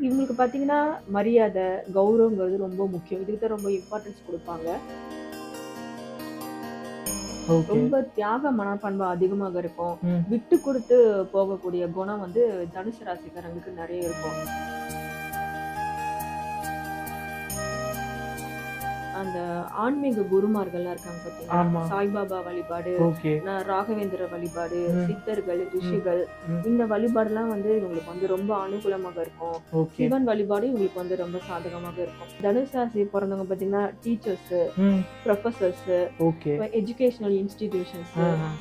இவங்களுக்கு பார்த்தீங்கன்னா, மரியாதை, கௌரவங்கிறது ரொம்ப முக்கியம். இதுக்கு தான் ரொம்ப இம்பார்ட்டன்ஸ் குடுப்பாங்க. ஓகே. ரொம்ப தியாக மனப்பான்மை அதிகமாக இருக்கும். ம். விட்டு குடுத்து போகக்கூடிய குணம் வந்து தனுசு ராசிக்காரங்களுக்கு நெறைய இருக்கும். அந்த ஆன்மீக குருமார்கள்லாம் இருக்காங்க பார்த்தீங்களா? ஆமா. சாய்பாபா வழிபாடு, ஓகே. ராகவேந்திர வழிபாடு, ம். சித்தர்கள், ம். ரிஷிகள் ம். இந்த வழிபாடுலாம் வந்து இவங்களுக்கு வந்து ரொம்ப அனுகூலமாக இருக்கும். ஓகே. சிவன் வழிபாடு இவங்களுக்கு வந்து ரொம்ப சாதகமாக இருக்கும். தனுசு ராசி பொறந்தவங்க பார்த்தீங்கன்னா, டீச்சர்ஸு, ம். புரொஃபசர்ஸு, ஓகே. எஜுகேஷனல் இன்ஸ்டிடியூஷன்ஸு ஆஹ.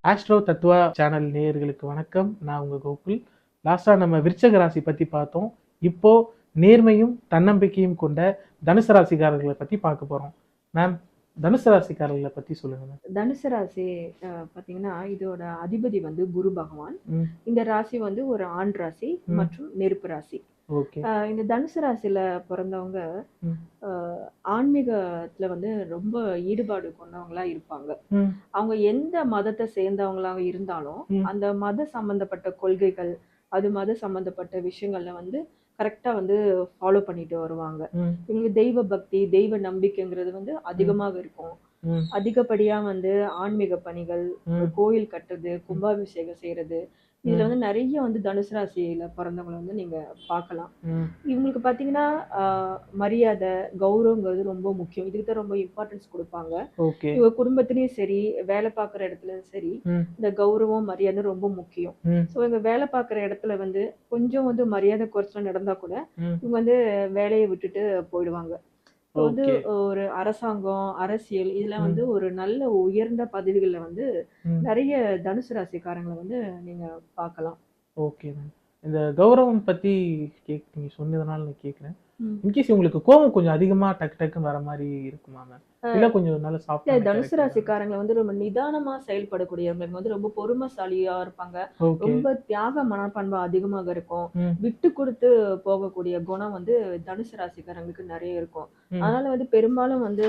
ஆஸ்ட்ரோ தத்துவா சேனல் நேயர்களுக்கு வணக்கம். நான் உங்க கோகுல். லாஸ்டா நம்ம விருச்சக ராசி பத்தி பார்த்தோம். இப்போ நேர்மையும் தன்னம்பிக்கையும் கொண்ட தனுசு ராசிக்காரர்களை பத்தி பார்க்க போறோம். மேம், தனுசு ராசிக்காரர்களை பத்தி சொல்லுங்க மேம். தனுசு ராசி பார்த்தீங்கன்னா, இதோட அதிபதி வந்து குரு பகவான். ம். இந்த ராசி வந்து ஒரு ஆண் ராசி ம். மற்றும் நெருப்பு ராசி. ஓகே. இந்த தனுசு ராசியில பொறந்தவங்க ம். அ ஆன்மீகத்துல வந்து ரொம்ப ஈடுபாடு கொண்டவங்களா இருப்பாங்க. ம். அவங்க எந்த மதத்த சேர்ந்தவங்களாக இருந்தாலும், ம். அந்த மத சம்பந்தப்பட்ட கொள்கைகள், அது மத சம்பந்தப்பட்ட விஷயங்கள்ல வந்து கரெக்ட்டா வந்து ஃபாலோ பண்ணிட்டு வருவாங்க. ம். இவங்களுக்கு தெய்வ பக்தி, தெய்வ நம்பிக்கைங்கிறது வந்து ம். அதிகமாக இருக்கும். ம். அதிகப்படியா வந்து ஆன்மீக பணிகள், ம். கோயில் கட்டுறது, ம். கும்பாபிஷேகம் செய்றது, இதுல ம். வந்து நெறைய வந்து தனுசு ராசியில பொறந்தவங்கள வந்து நீங்க பார்க்கலாம். ம். இவங்களுக்கு பார்த்தீங்கன்னா, அ மரியாதை, கௌரவங்கிறது ரொம்ப முக்கியம். இதுக்கு தான் ரொம்ப இம்பார்ட்டன்ஸ் குடுப்பாங்க. ஓகே. இவங்க குடும்பத்திலயும் சரி, வேலை பார்க்குற இடத்துலயும் சரி, ம். இந்த கௌரவம், மரியாதை ரொம்ப முக்கியம். ம். ஸோ இவங்க வேலை பார்க்குற இடத்துல வந்து கொஞ்சம் வந்து மரியாதை குறைச்சலா நடந்தா கூட, ம். இவங்க வந்து வேலைய விட்டுட்டு போயிடுவாங்க. இப்போ வந்து ஓகே. ஒரு அரசாங்கம், அரசியல் இதுல வந்து ம். ஒரு நல்ல உயர்ந்த பதவிகள்ல வந்து ம். நெறைய தனுசு ராசிக்காரங்கள வந்து நீங்க பார்க்கலாம். Okay ma'am. இந்த கௌரவம் பத்தி நீங்க சொன்னதுனால நான் கேட்கிறேன். ம். இன்கேஸ் உங்களுக்கு கோவம் கொஞ்சம் அதிகமா டக்கு டக்குன்னு வர மாரி இருக்குமா மேம்? இல்ல கொஞ்சம் நல்ல இல்ல சாஃப்ட்டான தனுசு கேரக்டரா? ராசிக்காரங்க வந்து ரொம்ப நிதானமா செயல்படக்கூடியவங்க. இவங்க வந்து ரொம்ப பொறுமைசாலியா இருப்பாங்க. ஓகே. ரொம்ப தியாக மனப்பான்மை அதிகமாக இருக்கும். ம். விட்டு குடுத்து போகக்கூடிய குணம் வந்து தனுசு ராசிக்காரங்களுக்கு நெறைய இருக்கும். ம். அதனால வந்து பெரும்பாலும் வந்து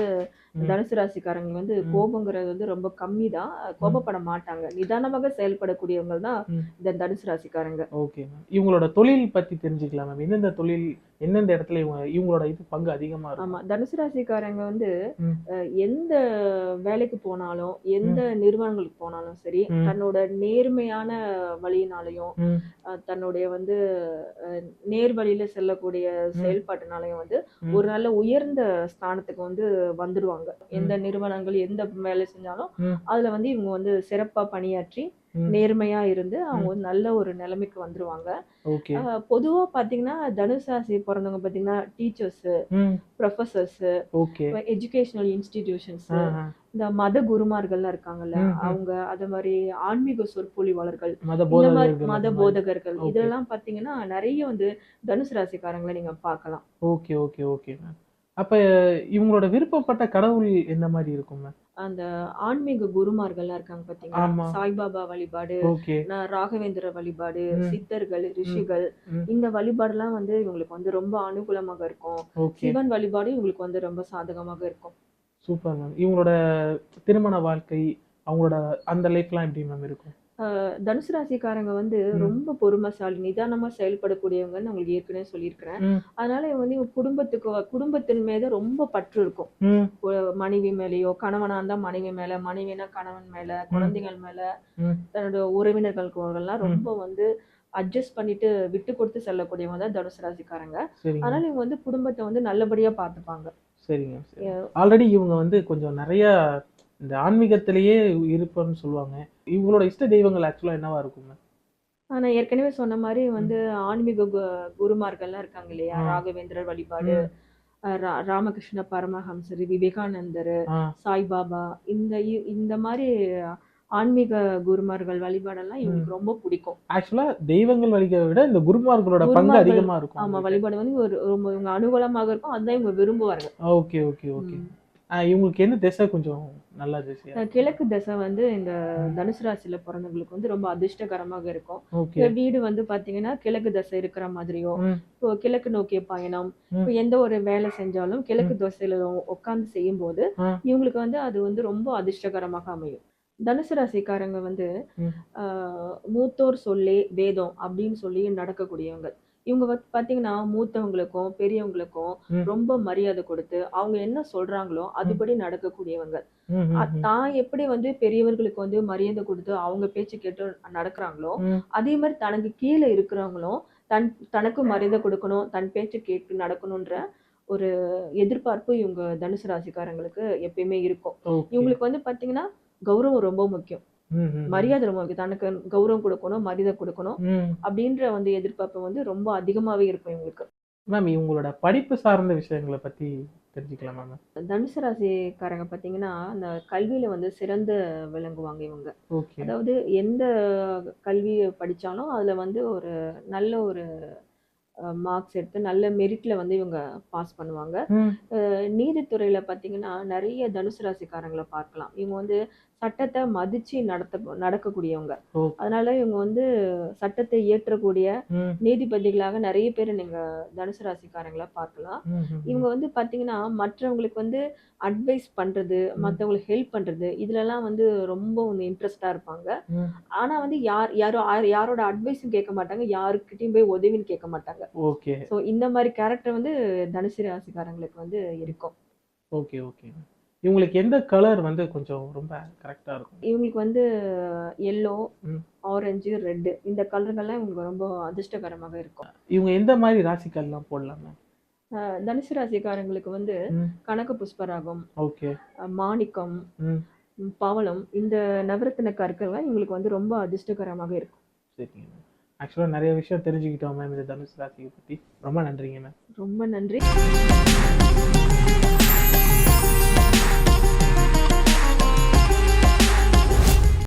ம். தனுசு ராசிக்காரங்க வந்து ம். கோபங்கிறது வந்து ரொம்ப கம்மி தான். ம். கோபப்பட மாட்டாங்க. நிதானமாக செயல்படக்கூடியவங்க தான் ம். இந்த தனுசு ராசிக்காரங்க. Okay ma'am. இவங்களோட தொழில் பத்தி தெரிஞ்சுக்கலாம் மேம். எந்தெந்த தொழில், எந்தெந்த இடத்துல இவங்களோட பங்கு அதிகமா ஆமா. இருக்கும்? தனுசு ராசிக்காரங்க வந்து ம். எந்த வேலைக்கு போனாலும், எந்த ம். நிறுவனங்களுக்கு போனாலும் சரி, ம். தன்னோட நேர்மையான வழியினாலயும், ம். தன்னுடைய வந்து அ நேர் வழியில செல்லக்கூடிய ம். செயல்பாட்டுனாலயும் வந்து, ம். ஒரு நல்ல உயர்ந்த ஸ்தானத்துக்கு வந்து வந்துடுவாங்க. எந்த ம். நிறுவனங்கள், எந்த வேலை செஞ்சாலும், ம். அதுல வந்து இவங்க வந்து சிறப்பா பணியாற்றி, ம். நேர்மையா இருந்து, அவங்க ம். வந்து நல்ல ஒரு நிலைமைக்கு வந்துருவாங்க. ஓகே. பொதுவா பார்த்தீங்கன்னா, தனுசு ராசி பொறந்தவங்க பார்த்தீங்கன்னா, டீச்சர்ஸு, ம். புரொஃபசர்ஸு, ஓகே. எஜுகேஷனல் இன்ஸ்டிடியூஷன்ஸு, ஆஹ. இந்த மத குருமார்கள்லாம் இருக்காங்கல்ல, ம். ம். அவங்க அது மாரி ஆன்மீக சொற்பொழிவாளர்கள், மத இந்த மாரி போதகர்கள் மத அந்த மாரி. போதகர்கள் ஓகே. இதெல்லாம் பார்த்தீங்கன்னா, நெறைய வந்து தனுசு ராசிக்காரங்கள நீங்க பார்க்கலாம். Okay, okay, okay ma'am. அப்ப இவங்களோட விருப்பப்பட்ட கடவுள் எந்த மாரி இருக்கும் மேம்? அந்த ஆன்மீக குருமார்கள்லாம் இருக்காங்க பார்த்தீங்களா? ஆமா. சாய்பாபா வழிபாடு, ஓகே. ராகவேந்திர வழிபாடு, ம். சித்தர்கள், ம். ரிஷிகள் ம். இந்த வழிபாடுலாம் வந்து இவங்களுக்கு வந்து ரொம்ப அனுகூலமாக இருக்கும். ஓகே. சிவன் வழிபாடு இவங்களுக்கு வந்து ரொம்ப சாதகமாக இருக்கும். Super ma'am. இவங்களோட திருமண வாழ்க்கை, அவங்களோட அந்த லைஃப்லாம் எப்படி மேம் இருக்கும்? தனுசு ராசிக்காரங்க வந்து ம். ரொம்ப பொறுமைசாலி, நிதானமா செயல்படக்கூடியவங்கன்னு உங்களுக்கு ஏற்கனவே சொல்லியிருக்கிறேன். ம். அதனால இவங்க வந்து இவங்க குடும்பத்தின் மீது ரொம்ப பற்று இருக்கும். ம். மனைவி மேலயோ, கணவனா இருந்தா மனைவி மேல, மனைவினா கணவன் மேல, ம். குழந்தைகள் மேல, ம். தன்னோட உறவினர்களுக்கெல்லாம் ம். ரொம்ப வந்து அட்ஜஸ்ட் பண்ணிட்டு விட்டு குடுத்து செல்லக்கூடியவங்க தான் தனுசு ராசிக்காரங்க. சரிங்க. அதனால இவங்க வந்து குடும்பத்த வந்து நல்லபடியா பார்த்துப்பாங்க. சரிங்க. சரி. எ ஆல்ரெடி இவங்க கொஞ்சம் நெறைய இந்த ஆன்மீகத்திலேயே இருப்பேன்னு சொல்லுவாங்க. இவங்களோட இஷ்ட தெய்வங்கள் ஆக்சுவலா என்னவா இருக்குங்க? நான் ஏற்கனவே சொன்ன மாரி ம். வந்து ஆன்மீக குருமார்கள்லாம் இருக்காங்க இல்லையா? ஆ. ராகவேந்திரர் வழிபாடு, ம். ராமகிருஷ்ண பரமஹம்சர், விவேகானந்தர், ஆ. சாய்பாபா இந்த மாரி ஆன்மீக குருமார்கள் வழிபாடெல்லாம் ம். இவங்களுக்கு ரொம்ப பிடிக்கும். ஆக்சுவலா தெய்வங்கள் வழிபாட விட இந்த குருமார்களோட பங்கு குருமார்கள் அதிகமா இருக்கும் ஆமா அவங்ககிட்ட. வழிபாடு வந்து ஒரு ரொம்ப இவங்க அனுகூலமாக இருக்கும். அதுதான் இவங்க விரும்புவார்கள். Okay, okay, okay. ம். இவங்களுக்கு என்ன திசை கொஞ்சம் நல்ல திசையா? கிழக்கு திசை வந்து இந்த தனுசு ராசியில பிறந்தவங்களுக்கு வந்து ரொம்ப அதிர்ஷ்டகரமாக இருக்கும். ஓகே. வீடு வந்து பாத்தீங்கன்னா கிழக்கு திசை இருக்கிற மாதிரியோ, ம். இப்போ கிழக்கு நோக்கிய பயணம், ம். இப்போ எந்த ஒரு வேலை செஞ்சாலும் கிழக்கு திசையில உட்கார்ந்து செய்யும்போது ஆ. இவங்களுக்கு வந்து அது வந்து ரொம்ப அதிர்ஷ்டகரமாக அமையும். தனுசு ராசிக்காரங்க வந்து ம். மூத்தோர் சொல்லே வேதம் அப்படின்னு சொல்லி நடக்கக்கூடியவங்க. இவங்க பாத்தீங்கன்னா மூத்தவங்களுக்கும் பெரியவங்களுக்கும் ம். ரொம்ப மரியாதை கொடுத்து அவங்க என்ன சொல்றாங்களோ அதுபடி நடக்கக்கூடியவங்க. ம். ம். தான் எப்படி வந்து பெரியவர்களுக்கு வந்து மரியாதை கொடுத்து அவங்க பேச்சு கேட்டு நடக்கிறாங்களோ, ம். அதே மாதிரி தனக்கு கீழ இருக்கிறவங்களும் தனக்கு மரியாதை கொடுக்கணும், தன் பேச்ச கேட்டு நடக்கணுன்ற ஒரு எதிர்பார்ப்பு இவங்க தனுசு ராசிக்காரங்களுக்கு எப்பயுமே இருக்கும். ஓகே. இவங்களுக்கு வந்து பாத்தீங்கன்னா, கௌரவம் ரொம்ப முக்கியம். ம். ம். மரியாதை ரொம்ப முக்கியம். தனக்கு கௌரவம் கொடுக்கணும், மரியாதை கொடுக்கணும் ம். அப்படின்ற வந்து எதிர்பார்ப்பு வந்து ரொம்ப அதிகமாவே இருக்கும் இவங்களுக்கு. மேம் இவங்களோட படிப்பு சார்ந்த விஷயங்களை பத்தி தெரிஞ்சுக்கலாமா மேம்? தனுசு ராசிக்காரங்க பாத்தீங்கன்னா, அந்த கல்வியில வந்து சிறந்து விளங்குவாங்க இவங்க. ஓகே. அதாவது எந்த கல்விய படிச்சாலும் அதுல வந்து ஒரு நல்ல ஒரு மார்க்ஸ் எடுத்து நல்ல மெரிட்ல வந்து இவங்க பாஸ் பண்ணுவாங்க. ம். நீதித்துறையில பார்த்தீங்கன்னா, நெறைய தனுசு ராசிக்காரங்கள பார்க்கலாம். இவங்க வந்து சட்டத்த மதிச்சு நடக்கக்கூடியவங்க. ஓ. அதனால இவங்க வந்து சட்டத்தை இயற்றக்கூடிய ம். நீதிபதிகளாக நெறைய பேர நீங்க தனுசு ராசிக்காரங்கள பார்க்கலாம். ம். ம். இவங்க வந்து பார்த்தீங்கன்னா, மற்றவங்களுக்கு வந்து அட்வைஸ் பண்றது, மத்தவங்களுக்கு ஹெல்ப் பண்றது, இதுலலாம் வந்து ரொம்ப வந்து இன்ட்ரெஸ்ட்டா இருப்பாங்க. ம். ஆனா வந்து யாரோட அட்வைஸும் கேட்க மாட்டாங்க. யாருக்கிட்டயும் போய் உதவின்னு கேட்க மாட்டாங்க. ஓகே. ஸோ இந்த மாரி கேரக்டர் வந்து தனுசு ராசிக்காரங்களுக்கு வந்து இருக்கும். ஓகே. ஓகே. இவங்களுக்கு எந்த கலர் வந்து கொஞ்சம் ரொம்ப கரெக்டா இருக்கும்? இவங்களுக்கு வந்து எல்லோ, ம். ஆரஞ்சு, ரெட் இந்த கலர்கள்லாம் இவங்களுக்கு ரொம்ப அதிர்ஷ்டகரமாக இருக்கும். இவங்க எந்த மாதிரி ராசிக்கல்லாம் போடலாம் மேம்? தனுசு ராசிக்காரங்களுக்கு வந்து ம். கனக புஷ்பராகம், ஓகே. மாணிக்கம், ம். பவளம் இந்த நவரத்தின கற்கள்லாம் இவங்களுக்கு வந்து ரொம்ப அதிர்ஷ்டகரமாக இருக்கும். சரிங்க மேம். ஆக்சுவலாக நிறைய விஷயம் தெரிஞ்சுக்கிட்டோம் மேம் இந்த தனுசு ராசியை பற்றி. ரொம்ப நன்றிங்க மேம். ரொம்ப நன்றி.